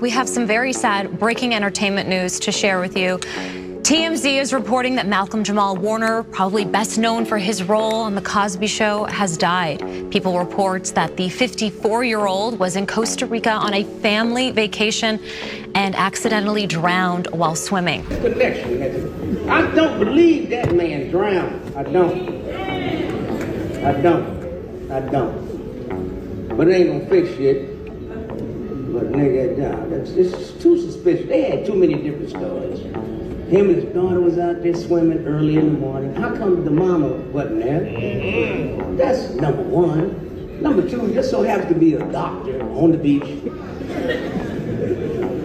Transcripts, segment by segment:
We have some very sad breaking entertainment news to share with you. TMZ is reporting that Malcolm Jamal Warner, probably best known for his role on The Cosby Show, has died. People report that the 54-year-old was in Costa Rica on a family vacation and accidentally drowned while swimming. Connection. I don't believe that man drowned. I don't. But it ain't gonna fix shit. But nigga, it's too suspicious. They had too many different stories. Him and his daughter was out there swimming early in the morning. How come the mama wasn't there? That's number one. Number two, just so happens to be a doctor on the beach.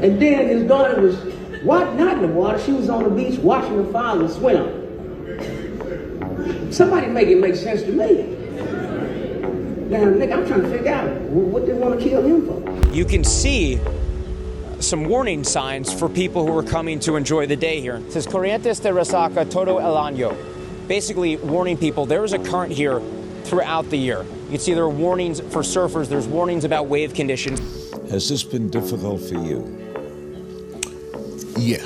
And then his daughter was not in the water. She was on the beach watching her father swim. Somebody make it make sense to me. Now, nigga, I'm trying to figure out what they want to kill him for. You can see some warning signs for people who are coming to enjoy the day here. It says Corrientes de Resaca todo el año. Basically warning people there is a current here throughout the year. You can see there are warnings for surfers. There's warnings about wave conditions. Has this been difficult for you? Yeah.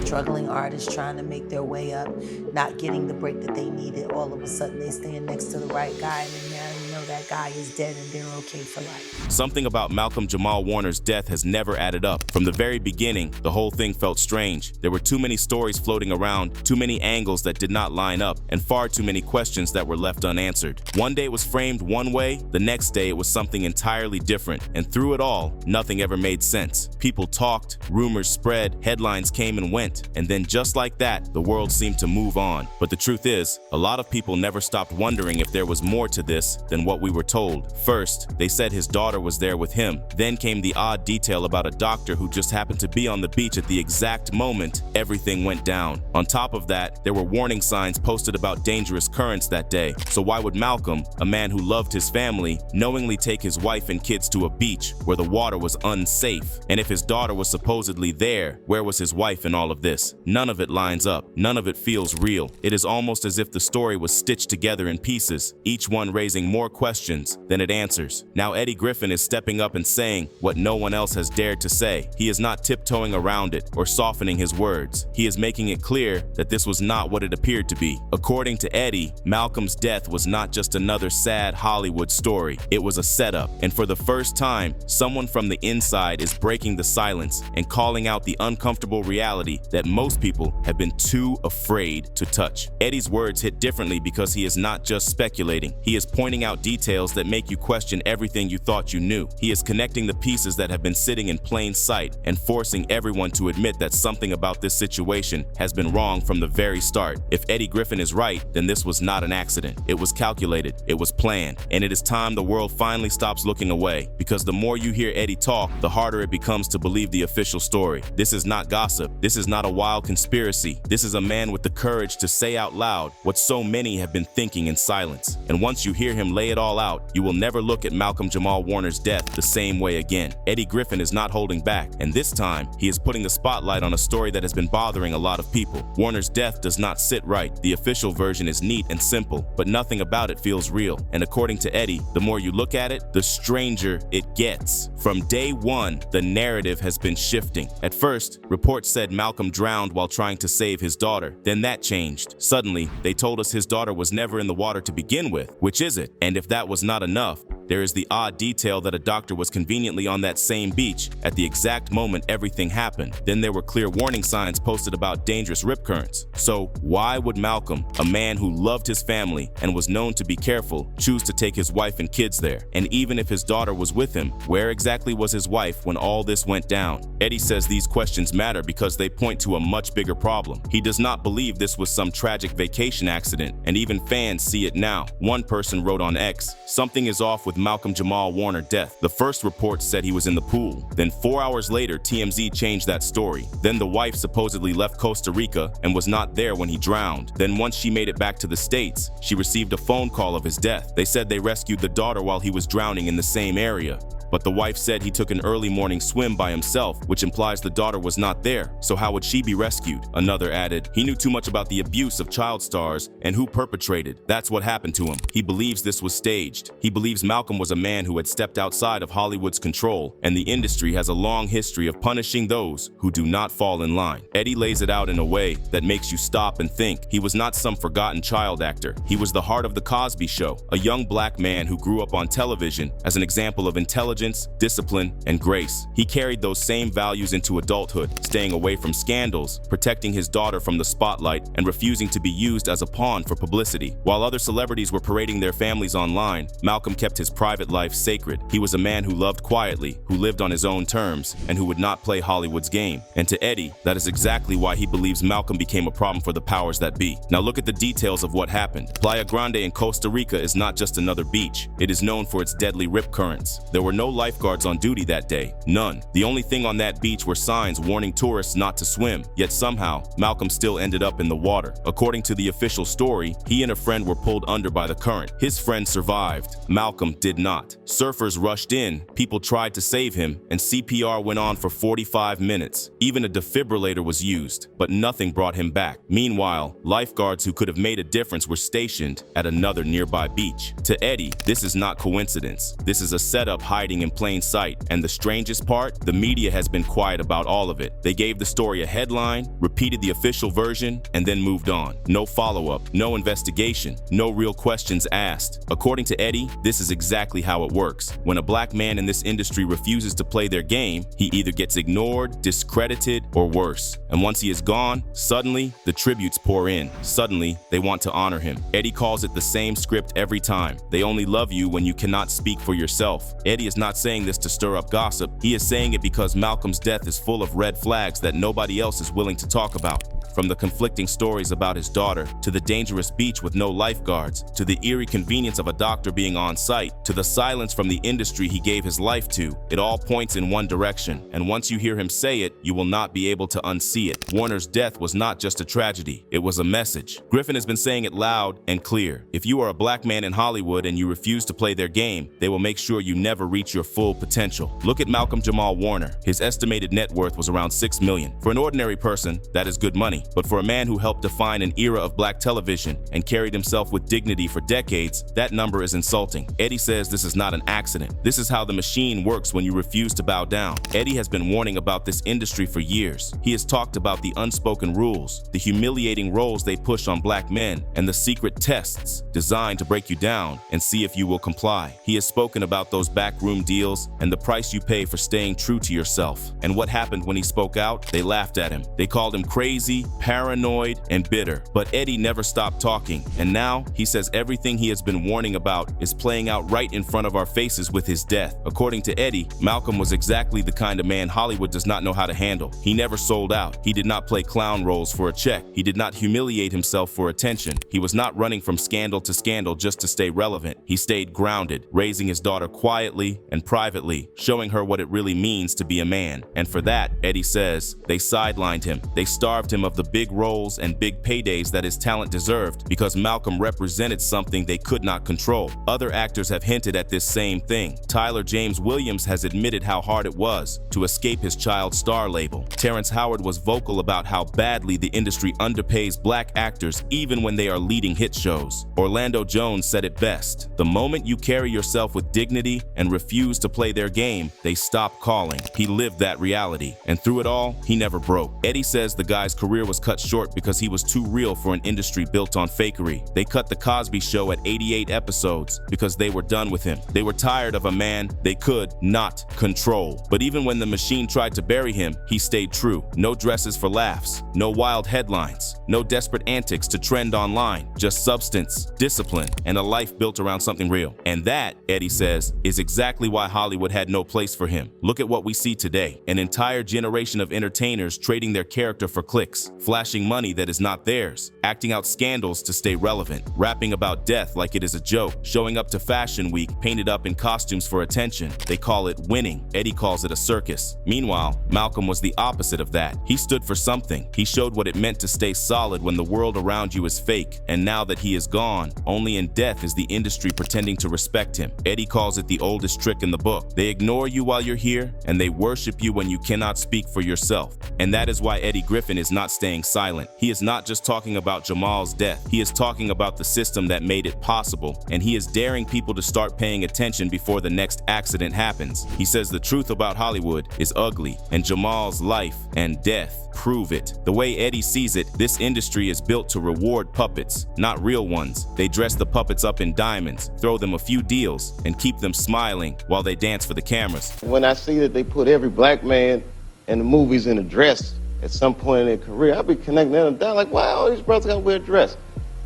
Struggling artists trying to make their way up, not getting the break that they needed. All of a sudden they stand next to the right guy and now you know that guy is dead and they're okay for life. Something about Malcolm Jamal Warner's death has never added up. From the very beginning, the whole thing felt strange. There were too many stories floating around, too many angles that did not line up, and far too many questions that were left unanswered. One day it was framed one way, the next day it was something entirely different, and through it all, nothing ever made sense. People talked, rumors spread, headlines came and went, and then just like that, the world seemed to move on. But the truth is, a lot of people never stopped wondering if there was more to this than what we were told. First, they said his daughter was there with him. Then came the odd detail about a doctor who just happened to be on the beach at the exact moment everything went down. On top of that, there were warning signs posted about dangerous currents that day. So why would Malcolm, a man who loved his family, knowingly take his wife and kids to a beach where the water was unsafe? And if his daughter was supposedly there, where was his wife in all of this? None of it lines up. None of it feels real. It is almost as if the story was stitched together in pieces, each one raising more questions than it answers. Now Eddie Griffin is stepping up and saying what no one else has dared to say. He is not tiptoeing around it or softening his words. He is making it clear that this was not what it appeared to be. According to Eddie, Malcolm's death was not just another sad Hollywood story. It was a setup. And for the first time, someone from the inside is breaking the silence and calling out the uncomfortable reality that most people have been too afraid to touch. Eddie's words hit differently because he is not just speculating. He is pointing out details that make you question everything you thought you knew. He is connecting the pieces that have been sitting in plain sight and forcing everyone to admit that something about this situation has been wrong from the very start. If Eddie Griffin is right, then this was not an accident. It was calculated, it was planned, and it is time the world finally stops looking away, because the more you hear Eddie talk, the harder it becomes to believe the official story. This is not gossip. This is not a wild conspiracy. This is a man with the courage to say out loud what so many have been thinking in silence. And once you hear him lay it all out, you will never look at Malcolm Jamal Warner's death the same way again. Eddie Griffin is not holding back, and this time, he is putting the spotlight on a story that has been bothering a lot of people. Warner's death does not sit right. The official version is neat and simple, but nothing about it feels real. And according to Eddie, the more you look at it, the stranger it gets. From day one, the narrative has been shifting. At first, reports said Malcolm drowned while trying to save his daughter. Then that changed. Suddenly, they told us his daughter was never in the water to begin with. Which is it? And if that was not enough, there is the odd detail that a doctor was conveniently on that same beach at the exact moment everything happened. Then there were clear warning signs posted about dangerous rip currents. So why would Malcolm, a man who loved his family and was known to be careful, choose to take his wife and kids there? And even if his daughter was with him, where exactly was his wife when all this went down? Eddie says these questions matter because they point to a much bigger problem. He does not believe this was some tragic vacation accident, and even fans see it now. One person wrote on X, "Something is off with Malcolm Jamal Warner death." The first report said he was in the pool. Then 4 hours later, TMZ changed that story. Then the wife supposedly left Costa Rica and was not there when he drowned. Then once she made it back to the States, she received a phone call of his death. They said they rescued the daughter while he was drowning in the same area. but the wife said he took an early morning swim by himself, which implies the daughter was not there, so how would she be rescued? Another added, he knew too much about the abuse of child stars and who perpetrated. That's what happened to him. He believes this was staged. He believes Malcolm was a man who had stepped outside of Hollywood's control, and the industry has a long history of punishing those who do not fall in line. Eddie lays it out in a way that makes you stop and think. He was not some forgotten child actor. He was the heart of The Cosby Show, a young black man who grew up on television as an example of intelligence, discipline, and grace. He carried those same values into adulthood, staying away from scandals, protecting his daughter from the spotlight, and refusing to be used as a pawn for publicity. While other celebrities were parading their families online, Malcolm kept his private life sacred. He was a man who loved quietly, who lived on his own terms, and who would not play Hollywood's game. And to Eddie, that is exactly why he believes Malcolm became a problem for the powers that be. Now look at the details of what happened. Playa Grande in Costa Rica is not just another beach. It is known for its deadly rip currents. There were no lifeguards on duty that day. None. The only thing on that beach were signs warning tourists not to swim. Yet somehow, Malcolm still ended up in the water. According to the official story, he and a friend were pulled under by the current. His friend survived. Malcolm did not. Surfers rushed in, people tried to save him, and CPR went on for 45 minutes. Even a defibrillator was used, but nothing brought him back. Meanwhile, lifeguards who could have made a difference were stationed at another nearby beach. To Eddie, this is not coincidence. This is a setup hiding in plain sight. And the strangest part, the media has been quiet about all of it. They gave the story a headline, repeated the official version, and then moved on. No follow-up, no investigation, no real questions asked. According to Eddie, this is exactly how it works. When a black man in this industry refuses to play their game, he either gets ignored, discredited, or worse. And once he is gone, suddenly, the tributes pour in. Suddenly, they want to honor him. Eddie calls it the same script every time. They only love you when you cannot speak for yourself. Eddie is not saying this to stir up gossip. He is saying it because Malcolm's death is full of red flags that nobody else is willing to talk about. From the conflicting stories about his daughter, to the dangerous beach with no lifeguards, to the eerie convenience of a doctor being on site, to the silence from the industry he gave his life to, it all points in one direction. And once you hear him say it, you will not be able to unsee it. Warner's death was not just a tragedy, it was a message. Griffin has been saying it loud and clear. If you are a black man in Hollywood and you refuse to play their game, they will make sure you never reach your full potential. Look at Malcolm Jamal Warner. His estimated net worth was around $6 million. For an ordinary person, that is good money. But for a man who helped define an era of black television and carried himself with dignity for decades, that number is insulting. Eddie says this is not an accident. This is how the machine works when you refuse to bow down. Eddie has been warning about this industry for years. He has talked about the unspoken rules, the humiliating roles they push on black men, and the secret tests designed to break you down and see if you will comply. He has spoken about those backroom deals and the price you pay for staying true to yourself. And what happened when he spoke out? They laughed at him. They called him crazy, paranoid, and bitter. But Eddie never stopped talking, and now he says everything he has been warning about is playing out right in front of our faces with his death. According to Eddie, Malcolm was exactly the kind of man Hollywood does not know how to handle. He never sold out. He did not play clown roles for a check. He did not humiliate himself for attention. He was not running from scandal to scandal just to stay relevant. He stayed grounded, raising his daughter quietly and privately, showing her what it really means to be a man. And for that, Eddie says, they sidelined him. They starved him of the big roles and big paydays that his talent deserved because Malcolm represented something they could not control. Other actors have hinted at this same thing. Tyler James Williams has admitted how hard it was to escape his child star label. Terrence Howard was vocal about how badly the industry underpays black actors even when they are leading hit shows. Orlando Jones said it best. The moment you carry yourself with dignity and refuse to play their game, they stop calling. He lived that reality, and through it all, he never broke. Eddie says the guy's career was cut short because he was too real for an industry built on fakery. They cut The Cosby Show at 88 episodes because they were done with him. They were tired of a man they could not control. But even when the machine tried to bury him, he stayed true. No dresses for laughs, no wild headlines, no desperate antics to trend online, just substance, discipline, and a life built around something real. And that, Eddie says, is exactly why Hollywood had no place for him. Look at what we see today. An entire generation of entertainers trading their character for clicks, flashing money that is not theirs, acting out scandals to stay relevant, rapping about death like it is a joke, showing up to Fashion Week painted up in costumes for attention. They call it winning. Eddie calls it a circus. Meanwhile, Malcolm was the opposite of that. He stood for something. He showed what it meant to stay solid when the world around you is fake. And now that he is gone, only in death is the industry pretending to respect him. Eddie calls it the oldest trick in the book. They ignore you while you're here, and they worship you when you cannot speak for yourself. And that is why Eddie Griffin is not staying silent. He is not just talking about Jamal's death. He is talking about the system that made it possible, and he is daring people to start paying attention before the next accident happens. He says the truth about Hollywood is ugly, and Jamal's life and death prove it. The way Eddie sees it, this industry is built to reward puppets, not real ones. They dress the puppets up in diamonds, throw them a few deals, and keep them smiling while they dance for the cameras. When I see that they put every black man in the movies in a dress at some point in their career, I'll be connecting them down like, wow, these brothers gotta wear a dress.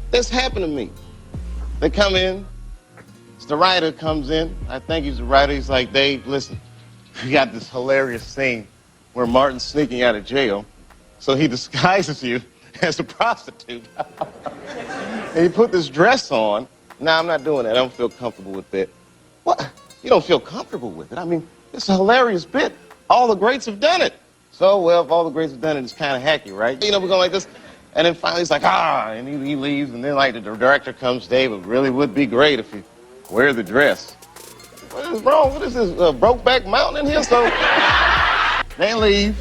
This happened to me. They come in, the writer comes in, I think he's the writer, he's like, Dave, listen, we got this hilarious scene where Martin's sneaking out of jail, so he disguises you as a prostitute. And he put this dress on. Now, I'm not doing that, I don't feel comfortable with that. What? You don't feel comfortable with it? I mean, it's a hilarious bit. All the greats have done it. So, well, if all the greats have done it, it's kind of hacky, right? You know, we're going like this. And then finally he's like, and he leaves. And then like the director comes, Dave, it really would be great if you wear the dress. What is wrong? What is this, Brokeback Mountain in here? So they leave.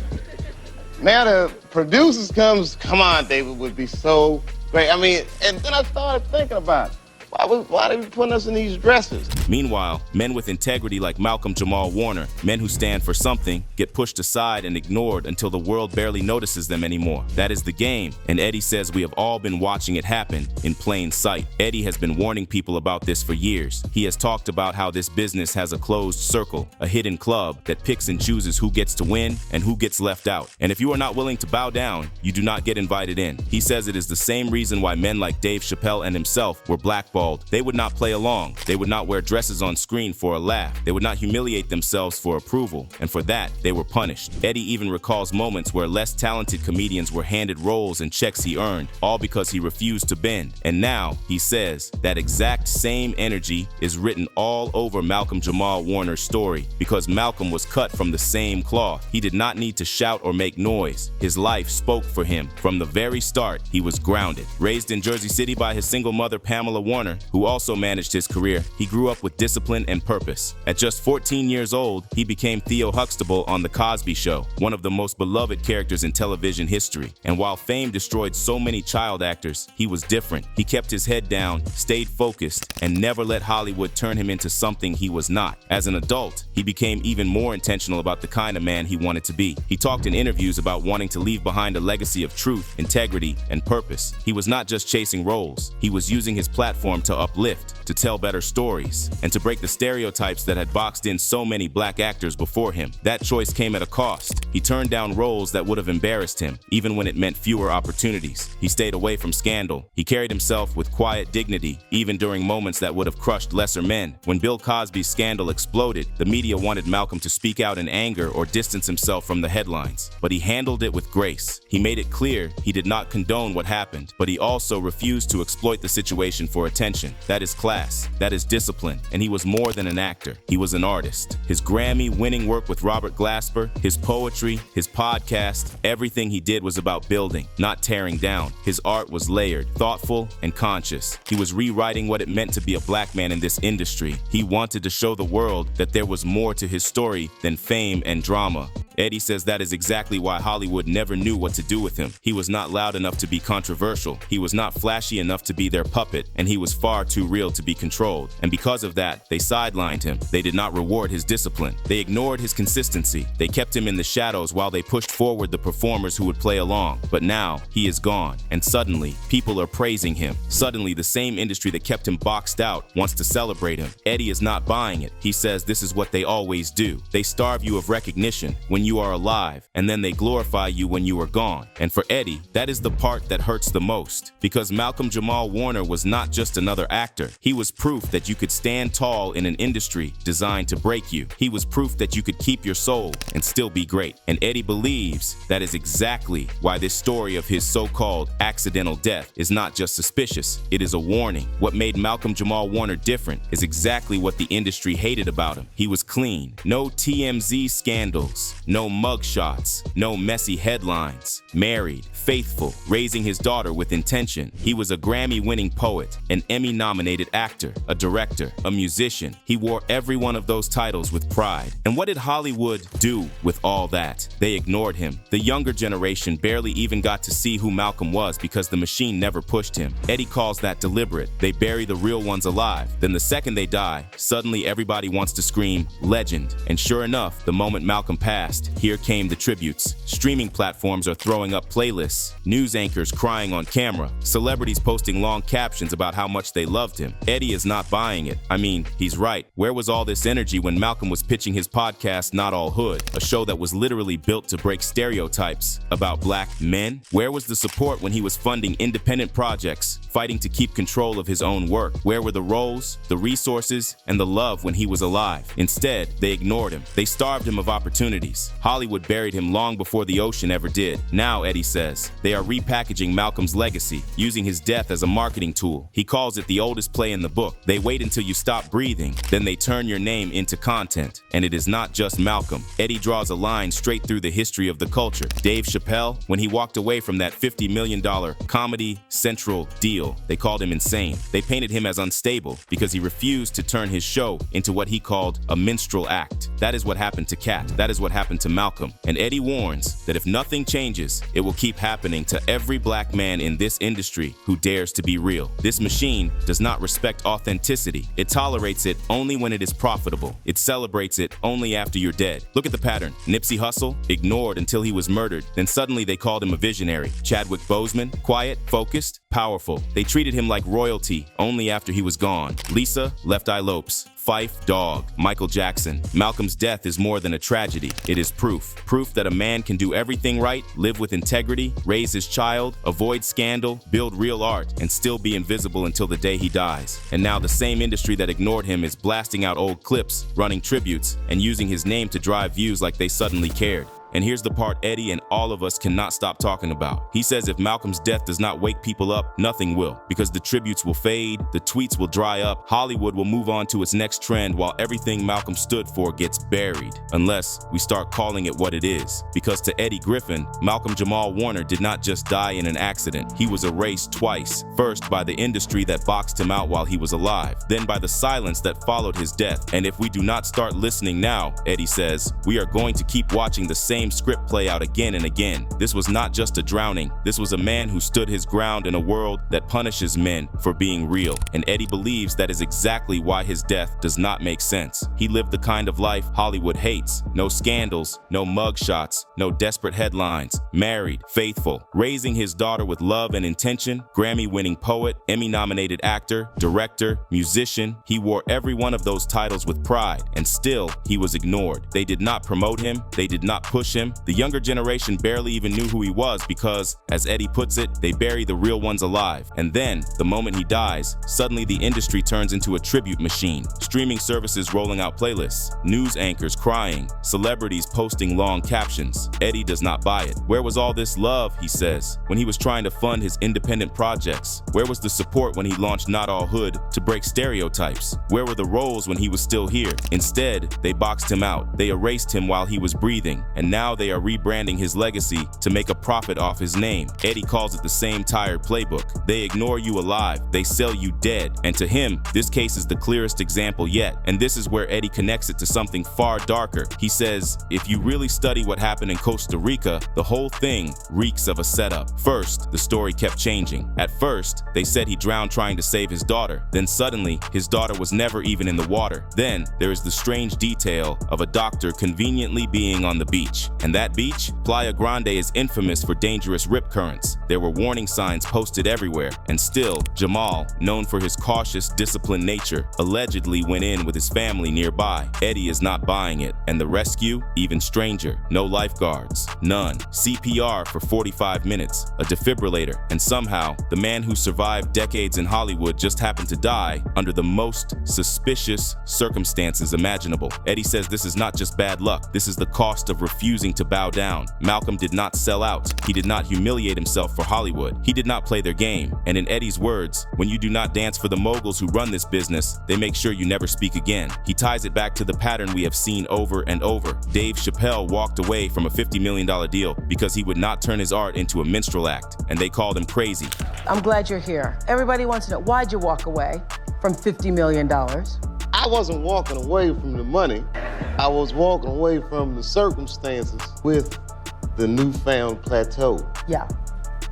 Now the producers come on, David, would be so great. I mean, and then I started thinking about it. Why are they putting us in these dresses? Meanwhile, men with integrity like Malcolm Jamal Warner, men who stand for something, get pushed aside and ignored until the world barely notices them anymore. That is the game, and Eddie says we have all been watching it happen in plain sight. Eddie has been warning people about this for years. He has talked about how this business has a closed circle, a hidden club that picks and chooses who gets to win and who gets left out. And if you are not willing to bow down, you do not get invited in. He says it is the same reason why men like Dave Chappelle and himself were blackballed. They would not play along. They would not wear dresses on screen for a laugh. They would not humiliate themselves for approval. And for that, they were punished. Eddie even recalls moments where less talented comedians were handed roles and checks he earned, all because he refused to bend. And now, he says, that exact same energy is written all over Malcolm Jamal Warner's story, because Malcolm was cut from the same cloth. He did not need to shout or make noise. His life spoke for him. From the very start, he was grounded. Raised in Jersey City by his single mother, Pamela Warner, who also managed his career, he grew up with discipline and purpose. At just 14 years old, he became Theo Huxtable on The Cosby Show, one of the most beloved characters in television history. And while fame destroyed so many child actors, he was different. He kept his head down, stayed focused, and never let Hollywood turn him into something he was not. As an adult, he became even more intentional about the kind of man he wanted to be. He talked in interviews about wanting to leave behind a legacy of truth, integrity, and purpose. He was not just chasing roles. He was using his platform to uplift, to tell better stories, and to break the stereotypes that had boxed in so many black actors before him. That choice came at a cost. He turned down roles that would have embarrassed him, even when it meant fewer opportunities. He stayed away from scandal. He carried himself with quiet dignity, even during moments that would have crushed lesser men. When Bill Cosby's scandal exploded, the media wanted Malcolm to speak out in anger or distance himself from the headlines. But he handled it with grace. He made it clear he did not condone what happened, but he also refused to exploit the situation for attention. That is class, that is discipline, and he was more than an actor. He was an artist. His Grammy-winning work with Robert Glasper, his poetry, his podcast, everything he did was about building, not tearing down. His art was layered, thoughtful, and conscious. He was rewriting what it meant to be a black man in this industry. He wanted to show the world that there was more to his story than fame and drama. Eddie says that is exactly why Hollywood never knew what to do with him. He was not loud enough to be controversial. He was not flashy enough to be their puppet, and he was far too real to be controlled. And because of that, they sidelined him. They did not reward his discipline. They ignored his consistency. They kept him in the shadows while they pushed forward the performers who would play along. But now, he is gone, and suddenly, people are praising him. Suddenly, the same industry that kept him boxed out wants to celebrate him. Eddie is not buying it. He says this is what they always do. They starve you of recognition. When you are alive, and then they glorify you when you are gone. And for Eddie, that is the part that hurts the most. Because Malcolm Jamal Warner was not just another actor. He was proof that you could stand tall in an industry designed to break you. He was proof that you could keep your soul and still be great. And Eddie believes that is exactly why this story of his so-called accidental death is not just suspicious, it is a warning. What made Malcolm Jamal Warner different is exactly what the industry hated about him. He was clean. No TMZ scandals, no mugshots, no messy headlines. Married, faithful, raising his daughter with intention. He was a Grammy-winning poet, an Emmy-nominated actor, a director, a musician. He wore every one of those titles with pride. And what did Hollywood do with all that? They ignored him. The younger generation barely even got to see who Malcolm was because the machine never pushed him. Eddie calls that deliberate. They bury the real ones alive. Then the second they die, suddenly everybody wants to scream, legend. And sure enough, the moment Malcolm passed, here came the tributes. Streaming platforms are throwing up playlists, news anchors crying on camera, celebrities posting long captions about how much they loved him. Eddie is not buying it. I mean, he's right. Where was all this energy when Malcolm was pitching his podcast, Not All Hood, a show that was literally built to break stereotypes about black men? Where was the support when he was funding independent projects, fighting to keep control of his own work? Where were the roles, the resources, and the love when he was alive? Instead, they ignored him. They starved him of opportunities. Hollywood buried him long before the ocean ever did. Now, Eddie says, they are repackaging Malcolm's legacy, using his death as a marketing tool. He calls it the oldest play in the book. They wait until you stop breathing, then they turn your name into content. And it is not just Malcolm. Eddie draws a line straight through the history of the culture. Dave Chappelle, when he walked away from that $50 million Comedy Central deal, they called him insane. They painted him as unstable because he refused to turn his show into what he called a minstrel act. That is what happened to Kat. That is what happened to Malcolm. And Eddie warns that if nothing changes, it will keep happening to every black man in this industry who dares to be real. This machine does not respect authenticity. It tolerates it only when it is profitable. It celebrates it only after you're dead. Look at the pattern. Nipsey Hussle, ignored until he was murdered. Then suddenly they called him a visionary. Chadwick Boseman, quiet, focused, powerful. They treated him like royalty only after he was gone. Lisa, Left Eye Lopes. Fife, dog. Michael Jackson. Malcolm's death is more than a tragedy. It is proof. Proof that a man can do everything right, live with integrity, raise his child, avoid scandal, build real art, and still be invisible until the day he dies. And now the same industry that ignored him is blasting out old clips, running tributes, and using his name to drive views like they suddenly cared. And here's the part Eddie and all of us cannot stop talking about. He says if Malcolm's death does not wake people up, nothing will. Because the tributes will fade, the tweets will dry up, Hollywood will move on to its next trend while everything Malcolm stood for gets buried. Unless we start calling it what it is. Because to Eddie Griffin, Malcolm Jamal Warner did not just die in an accident. He was erased twice. First by the industry that boxed him out while he was alive. Then by the silence that followed his death. And if we do not start listening now, Eddie says, we are going to keep watching the same script play out again and again. This was not just a drowning. This was a man who stood his ground in a world that punishes men for being real. And Eddie believes that is exactly why his death does not make sense. He lived the kind of life Hollywood hates. No scandals, no mugshots, no desperate headlines. Married, faithful, raising his daughter with love and intention, Grammy-winning poet, Emmy-nominated actor, director, musician. He wore every one of those titles with pride, and still he was ignored. They did not promote him. They did not push him. The younger generation barely even knew who he was because, as Eddie puts it, they bury the real ones alive. And then, the moment he dies, suddenly the industry turns into a tribute machine. Streaming services rolling out playlists, news anchors crying, celebrities posting long captions. Eddie does not buy it. Where was all this love, he says, when he was trying to fund his independent projects? Where was the support when he launched Not All Hood to break stereotypes? Where were the roles when he was still here? Instead, they boxed him out. They erased him while he was breathing. And now they are rebranding his legacy to make a profit off his name. Eddie calls it the same tired playbook. They ignore you alive. They sell you dead. And to him, this case is the clearest example yet. And this is where Eddie connects it to something far darker. He says, if you really study what happened in Costa Rica, the whole thing reeks of a setup. First, the story kept changing. At first, they said he drowned trying to save his daughter. Then suddenly, his daughter was never even in the water. Then, there is the strange detail of a doctor conveniently being on the beach. beach. And that beach? Playa Grande is infamous for dangerous rip currents. There were warning signs posted everywhere, and still, Jamal, known for his cautious, disciplined nature, allegedly went in with his family nearby. Eddie is not buying it, and the rescue, even stranger. No lifeguards, none. CPR for 45 minutes, a defibrillator, and somehow, the man who survived decades in Hollywood just happened to die under the most suspicious circumstances imaginable. Eddie says this is not just bad luck, this is the cost of refusing to bow down. Malcolm did not sell out. He did not humiliate himself for Hollywood. He did not play their game. And in Eddie's words, when you do not dance for the moguls who run this business, they make sure you never speak again. He ties it back to the pattern we have seen over and over. Dave Chappelle walked away from a $50 million deal because he would not turn his art into a minstrel act, and they called him crazy. I'm glad you're here. Everybody wants to know, why'd you walk away from $50 million? I wasn't walking away from the money. I was walking away from the circumstances with the newfound plateau. Yeah.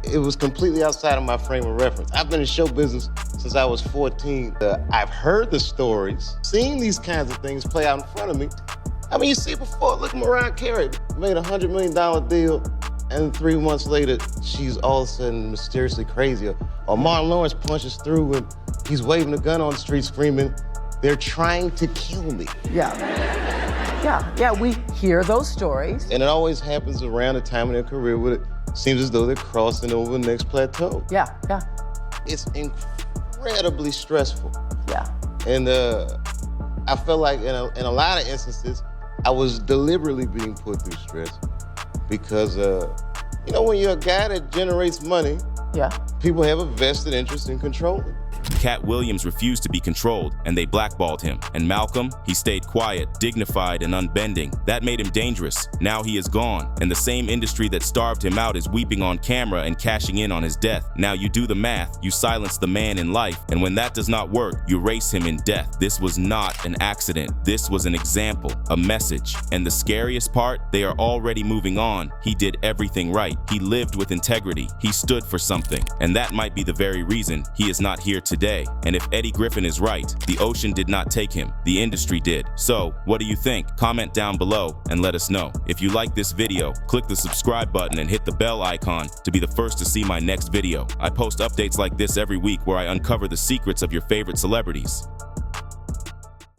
It was completely outside of my frame of reference. I've been in show business since I was 14. I've heard the stories, seen these kinds of things play out in front of me. I mean, you see before, look, Mariah Carey made a $100 million deal, and 3 months later, she's all of a sudden mysteriously crazy. Or Martin Lawrence punches through and he's waving a gun on the street screaming, "They're trying to kill me." Yeah, we hear those stories. And it always happens around the time of their career where it seems as though they're crossing over the next plateau. Yeah. It's incredibly stressful. Yeah. And I felt like in a lot of instances, I was deliberately being put through stress because, when you're a guy that generates money, people have a vested interest in controlling. Cat Williams refused to be controlled, and they blackballed him. And Malcolm, he stayed quiet, dignified, and unbending. That made him dangerous. Now he is gone, and the same industry that starved him out is weeping on camera and cashing in on his death. Now you do the math, you silence the man in life, and when that does not work, you race him in death. This was not an accident. This was an example, a message. And the scariest part, they are already moving on. He did everything right. He lived with integrity. He stood for something. And that might be the very reason he is not here today. And if Eddie Griffin is right, the ocean did not take him, the industry did. So, what do you think? Comment down below and let us know. If you like this video, click the subscribe button and hit the bell icon to be the first to see my next video. I post updates like this every week where I uncover the secrets of your favorite celebrities.